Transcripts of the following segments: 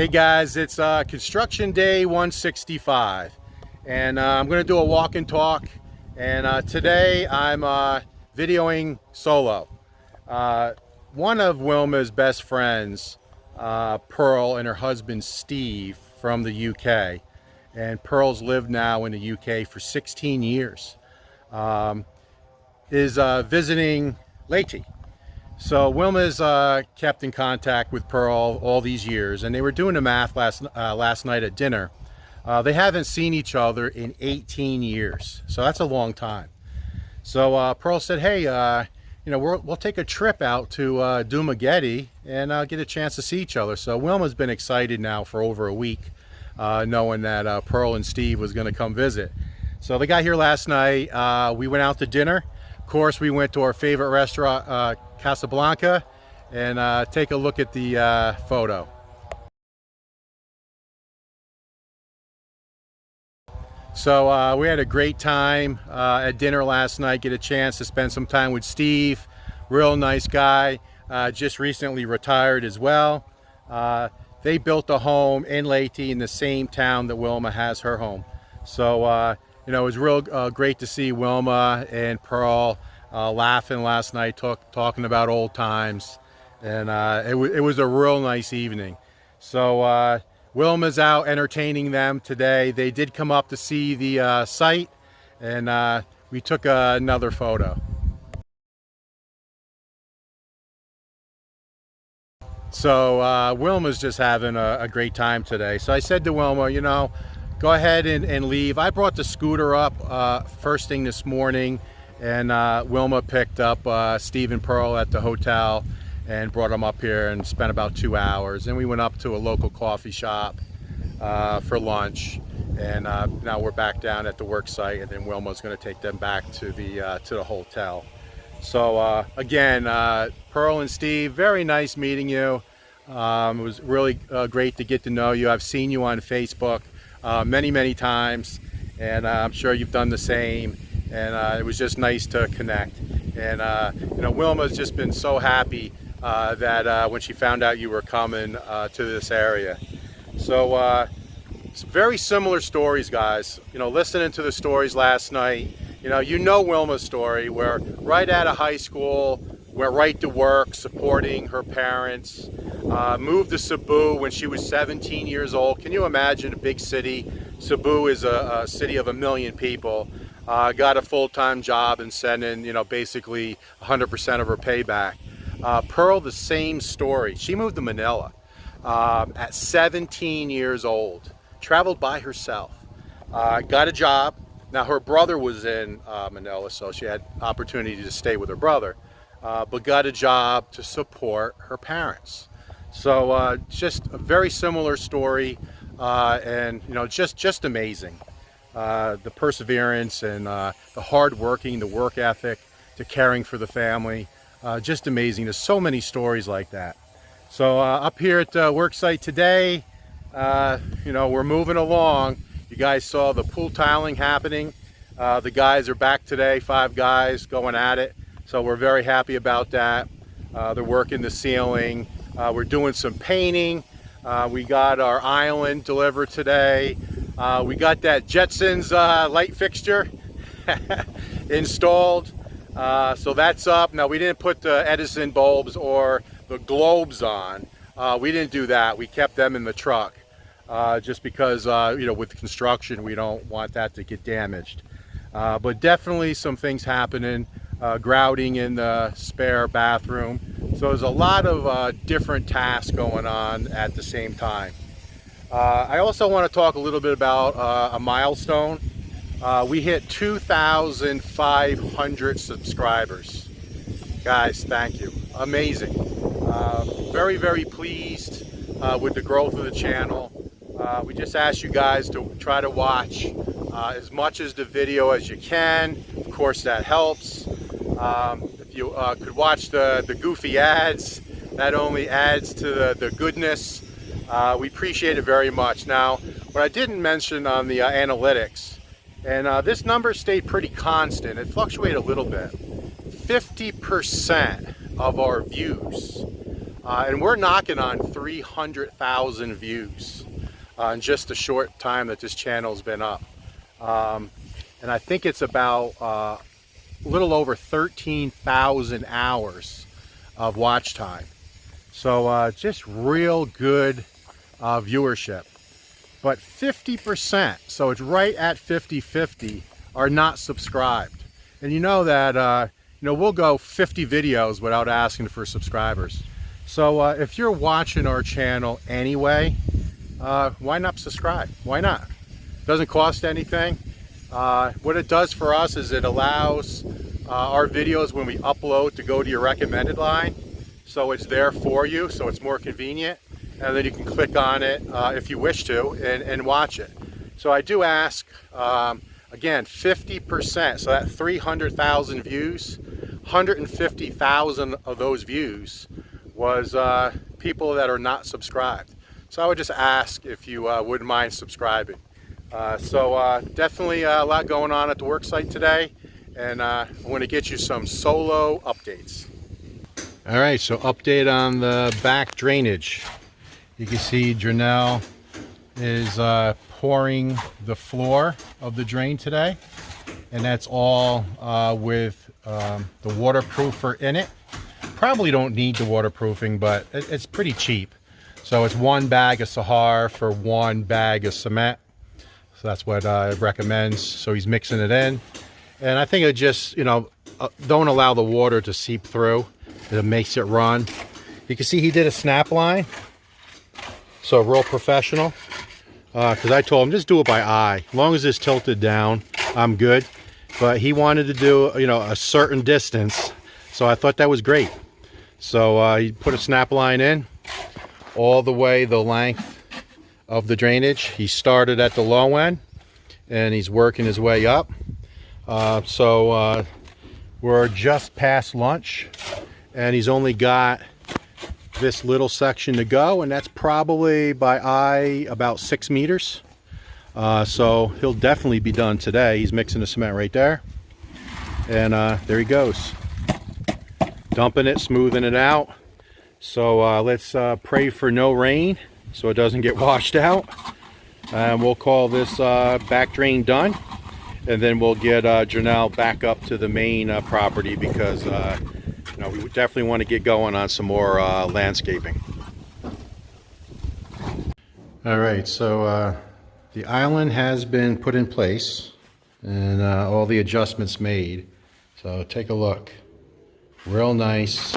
Hey guys, it's construction day 165, and I'm going to do a walk and talk. And today I'm videoing solo. One of Wilma's best friends, Pearl, and her husband Steve from the UK, and Pearl's lived now in the UK for 16 years, is visiting Leyte. So Wilma's kept in contact with Pearl all these years, and they were doing the math last night at dinner. They haven't seen each other in 18 years, so that's a long time. So Pearl said, "Hey, we'll take a trip out to Dumaguete and get a chance to see each other." So Wilma's been excited now for over a week, knowing that Pearl and Steve was going to come visit. So they got here last night. We went out to dinner. Of course, we went to our favorite restaurant, Casablanca, and take a look at the photo. So we had a great time at dinner last night. Get a chance to spend some time with Steve. Real nice guy. Just recently retired as well. They built a home in Leyte in the same town that Wilma has her home. So it was real great to see Wilma and Pearl laughing last night, talking about old times, and it was a real nice evening. So Wilma's out entertaining them today. They did come up to see the site, and we took another photo. So Wilma's just having a great time today. So I said to Wilma, go ahead and leave. I brought the scooter up first thing this morning, and Wilma picked up Steve and Pearl at the hotel and brought them up here and spent about 2 hours. And we went up to a local coffee shop for lunch, and now we're back down at the Worksite, and then Wilma's going to take them back to the hotel. So again, Pearl and Steve, very nice meeting you. It was really great to get to know you. I've seen you on Facebook many times, and I'm sure you've done the same, and it was just nice to connect. And Wilma's just been so happy that when she found out you were coming to this area. So it's very similar stories, guys. Listening to the stories last night, Wilma's story, where right out of high school, went right to work supporting her parents, moved to Cebu when she was 17 years old. Can you imagine a big city? Cebu is a city of 1 million people. Got a full-time job and sent in, basically 100% of her payback. Pearl, the same story. She moved to Manila at 17 years old, traveled by herself, got a job. Now her brother was in Manila, so she had opportunity to stay with her brother, but got a job to support her parents. So just a very similar story, and just amazing. The perseverance and the hard working, the work ethic, the caring for the family, just amazing. There's so many stories like that. So up here at Worksite today, we're moving along. You guys saw the pool tiling happening. The guys are back today, 5 guys going at it. So we're very happy about that. They're working the ceiling. We're doing some painting. We got our island delivered today. We got that Jetsons light fixture installed. So that's up. Now we didn't put the Edison bulbs or the globes on. We didn't do that. We kept them in the truck. Just because, with construction, we don't want that to get damaged. But definitely some things happening, grouting in the spare bathroom. So there's a lot of different tasks going on at the same time. I also want to talk a little bit about a milestone. We hit 2,500 subscribers. Guys, thank you. Amazing. Very pleased with the growth of the channel. We just ask you guys to try to watch as much as the video as you can. Of course, that helps. If you could watch the goofy ads, that only adds to the goodness. We appreciate it very much. Now, what I didn't mention on the analytics, and this number stayed pretty constant. It fluctuated a little bit. 50% of our views And we're knocking on 300,000 views in just the short time that this channel's been up. And I think it's about a little over 13,000 hours of watch time. So just real good viewership. But 50%, so it's right at 50-50, are not subscribed. And you know that we'll go 50 videos without asking for subscribers. So if you're watching our channel anyway, why not subscribe? Why not? Doesn't cost anything. What it does for us is it allows our videos, when we upload, to go to your recommended line. So it's there for you, so it's more convenient. And then you can click on it if you wish to and watch it. So I do ask, again, 50%, so that 300,000 views, 150,000 of those views was people that are not subscribed. So I would just ask if you wouldn't mind subscribing. So definitely a lot going on at the Worksite today, and I want to get you some solo updates. All right, so update on the back drainage. You can see Janelle is pouring the floor of the drain today, and that's all with the waterproofer in it. Probably don't need the waterproofing, but it's pretty cheap. So it's 1 bag of Sahar for 1 bag of cement. So that's what it recommends. So he's mixing it in. And I think it just, don't allow the water to seep through. It makes it run. You can see he did a snap line. So real professional. Because I told him, just do it by eye. As long as it's tilted down, I'm good. But he wanted to do, a certain distance. So I thought that was great. So he put a snap line in all the way the length of the drainage. He started at the low end and he's working his way up. So we're just past lunch and he's only got this little section to go, and that's probably by eye about 6 meters. So he'll definitely be done today. He's mixing the cement right there, and there he goes, dumping it, smoothing it out. So let's pray for no rain so it doesn't get washed out, and we'll call this back drain done, and then we'll get Janelle back up to the main property, because we definitely want to get going on some more landscaping. All right, so the island has been put in place and all the adjustments made. So take a look. Real nice.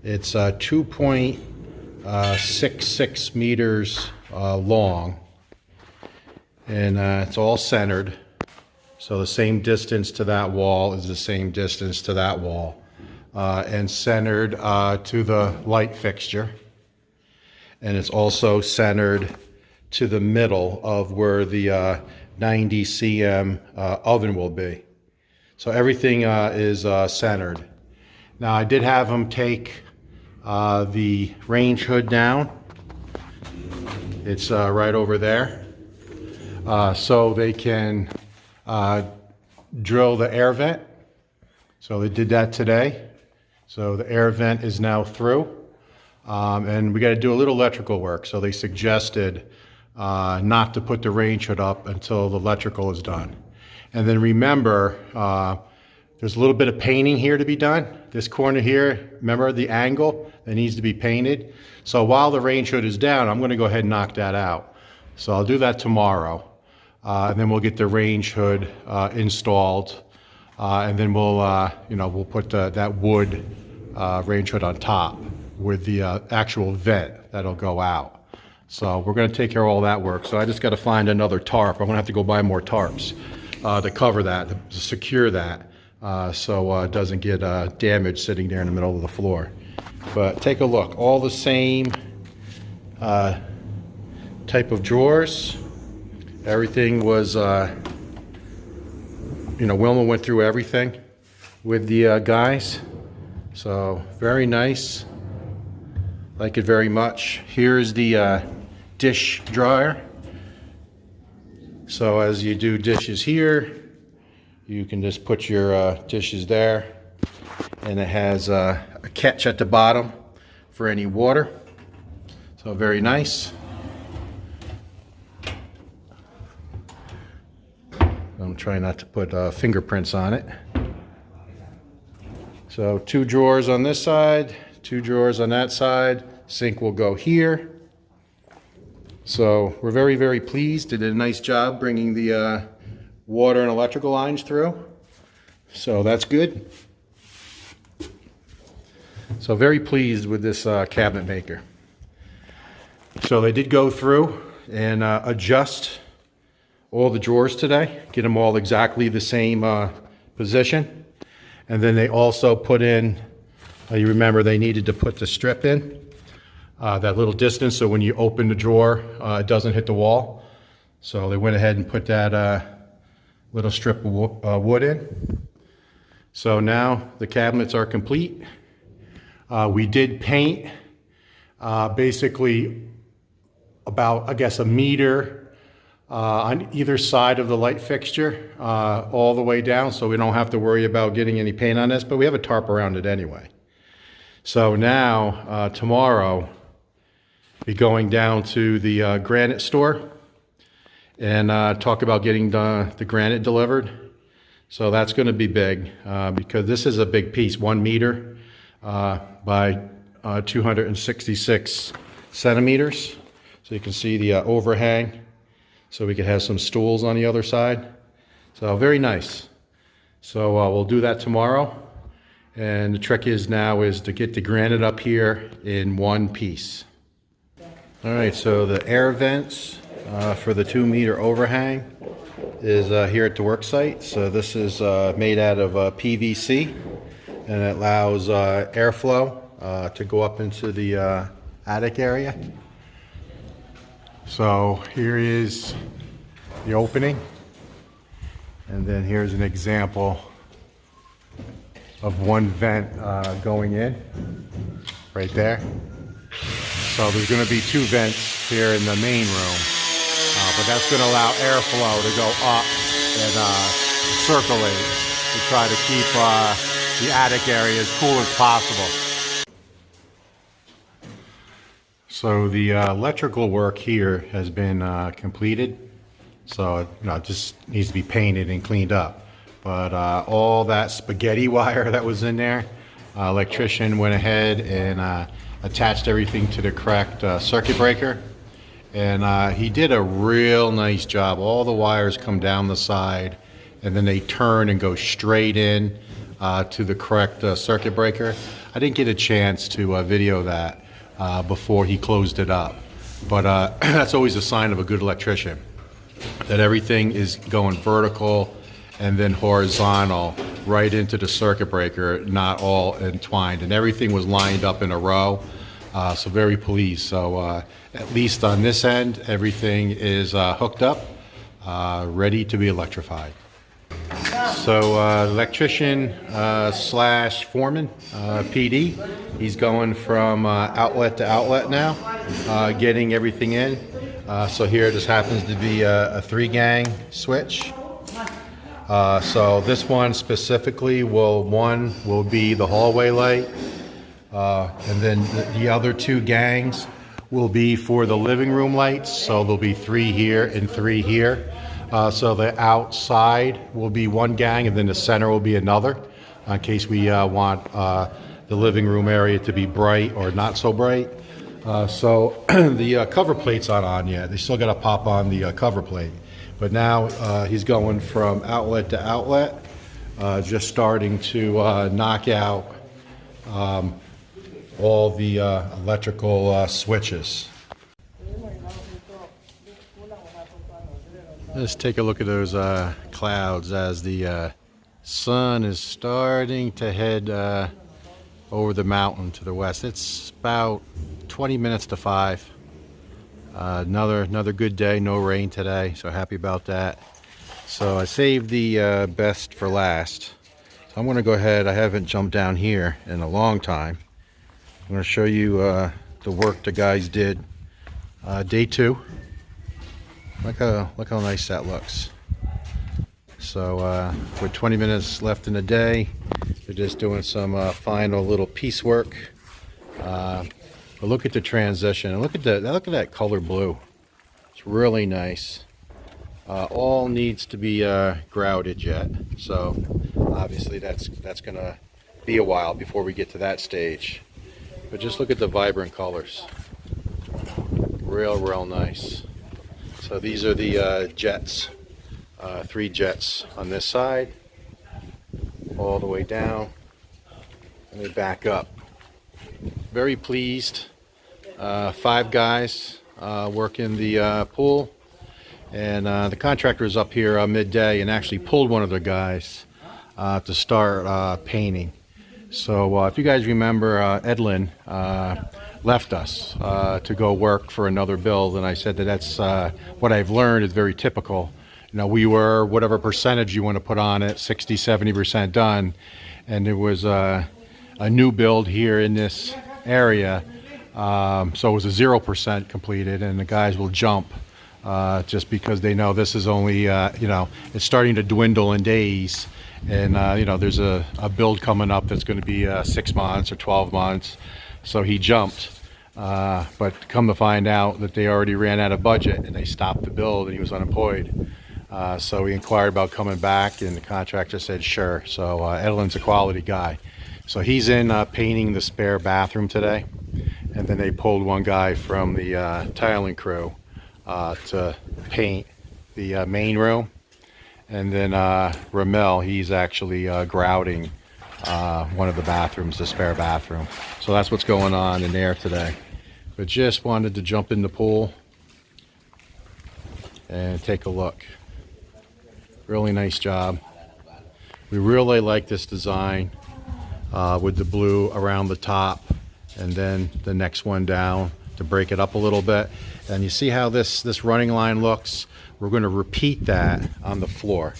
It's 2.66 meters long, and it's all centered. So the same distance to that wall is the same distance to that wall. And centered to the light fixture, and it's also centered to the middle of where the 90 cm oven will be. So everything is centered. Now I did have them take the range hood down. It's right over there, so they can drill the air vent. So they did that today. So the air vent is now through, and we got to do a little electrical work. So they suggested not to put the range hood up until the electrical is done. And then remember, there's a little bit of painting here to be done. This corner here, remember the angle that needs to be painted? So while the range hood is down, I'm going to go ahead and knock that out. So I'll do that tomorrow, and then we'll get the range hood installed. And then we'll put that wood range hood on top with the actual vent that'll go out. So we're going to take care of all that work. So I just got to find another tarp. I'm going to have to go buy more tarps to cover that, to secure that, so it doesn't get damaged sitting there in the middle of the floor. But take a look. All the same type of drawers. Everything was... Wilma went through everything with the guys, so very nice. Like it very much. Here's the dish dryer. So as you do dishes here, you can just put your dishes there, and it has a catch at the bottom for any water. So very nice. I'm trying not to put fingerprints on it. So 2 drawers on this side, 2 drawers on that side. Sink will go here. So we're very, very pleased. They did a nice job bringing the water and electrical lines through. So that's good. So very pleased with this cabinet maker. So they did go through and adjust all the drawers today, get them all exactly the same position. And then they also put in, you remember they needed to put the strip in, that little distance, so when you open the drawer, it doesn't hit the wall. So they went ahead and put that little strip of wood in. So now the cabinets are complete. We did paint basically about, I guess, a meter on either side of the light fixture, all the way down, so we don't have to worry about getting any paint on this, but we have a tarp around it anyway. So now, tomorrow, be going down to the granite store and talk about getting the granite delivered. So that's going to be big because this is a big piece, 1 meter by 266 centimeters. So you can see the overhang. So we could have some stools on the other side. So very nice. So we'll do that tomorrow. And the trick is now is to get the granite up here in 1 piece. All right, so the air vents for the 2 meter overhang is here at the Worksite. So this is made out of PVC, and it allows airflow to go up into the attic area. So here is the opening, and then here's an example of 1 vent going in right there. So there's going to be 2 vents here in the main room, but that's going to allow airflow to go up and circulate to try to keep the attic area as cool as possible. So the electrical work here has been completed. So it just needs to be painted and cleaned up. But all that spaghetti wire that was in there, electrician went ahead and attached everything to the correct circuit breaker. And he did a real nice job. All the wires come down the side, and then they turn and go straight in to the correct circuit breaker. I didn't get a chance to video that before he closed it up. But that's always a sign of a good electrician, that everything is going vertical and then horizontal right into the circuit breaker, not all entwined. And everything was lined up in a row, so very pleased. So at least on this end, everything is hooked up, ready to be electrified. So electrician slash foreman, PD, he's going from outlet to outlet now, getting everything in. So here this happens to be a 3-gang switch. So this one specifically will be the hallway light, and then the other 2 gangs will be for the living room lights. So there'll be 3 here and 3 here. So the outside will be 1 gang, and then the center will be another, in case we want the living room area to be bright or not so bright. So the cover plate's not on yet. They still got to pop on the cover plate. But now he's going from outlet to outlet, just starting to knock out all the electrical switches. Let's take a look at those clouds as the sun is starting to head over the mountain to the west. It's about 20 minutes to 5. Another good day, no rain today, so happy about that. So I saved the best for last. So I'm going to go ahead, I haven't jumped down here in a long time. I'm going to show you the work the guys did. Day 2. Look how nice that looks. So with 20 minutes left in the day, they're just doing some final little piecework. But look at the transition, and look at that color blue. It's really nice. All needs to be grouted yet, so obviously that's gonna be a while before we get to that stage. But just look at the vibrant colors. Real nice. So these are the jets. 3 jets on this side, all the way down, and they back up. Very pleased. 5 guys working the pool, and the contractor is up here midday and actually pulled one of the guys to start painting. So if you guys remember, Edlin left us to go work for another build, and I said that's what I've learned is very typical. You know, we were whatever percentage you want to put on it, 60-70% done, and there was a new build here in this area, so it was a 0% completed, and the guys will jump just because they know this is only you know, it's starting to dwindle in days, and you know, there's a build coming up that's going to be 6 months or 12 months, so he jumped. But come to find out that they already ran out of budget and they stopped the build, and he was unemployed. So we inquired about coming back, and the contractor said sure. So Edlin's a quality guy. So he's in painting the spare bathroom today, and then they pulled one guy from the tiling crew to paint the main room, and then Ramel, he's actually grouting one of the bathrooms, the spare bathroom. So that's what's going on in there today. But just wanted to jump in the pool and take a look. Really nice job. We really like this design with the blue around the top, and then the next one down to break it up a little bit. And you see how this running line looks? We're going to repeat that on the floor.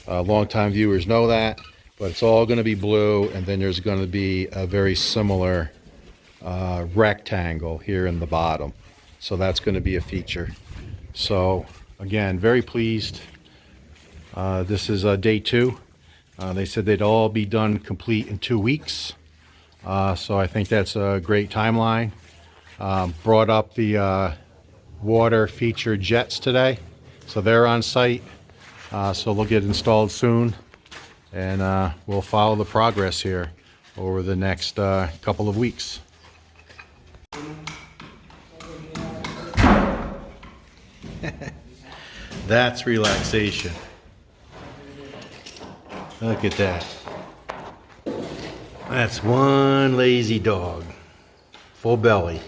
Long-time viewers know that, but it's all going to be blue, and then there's going to be a very similar rectangle here in the bottom. So that's going to be a feature. So again, very pleased. This is day 2. They said they'd all be done complete in 2 weeks. So I think that's a great timeline. Brought up the water feature jets today. So they're on site. So they'll get installed soon. And we'll follow the progress here over the next couple of weeks. That's relaxation. Look at that. That's one lazy dog. Full belly.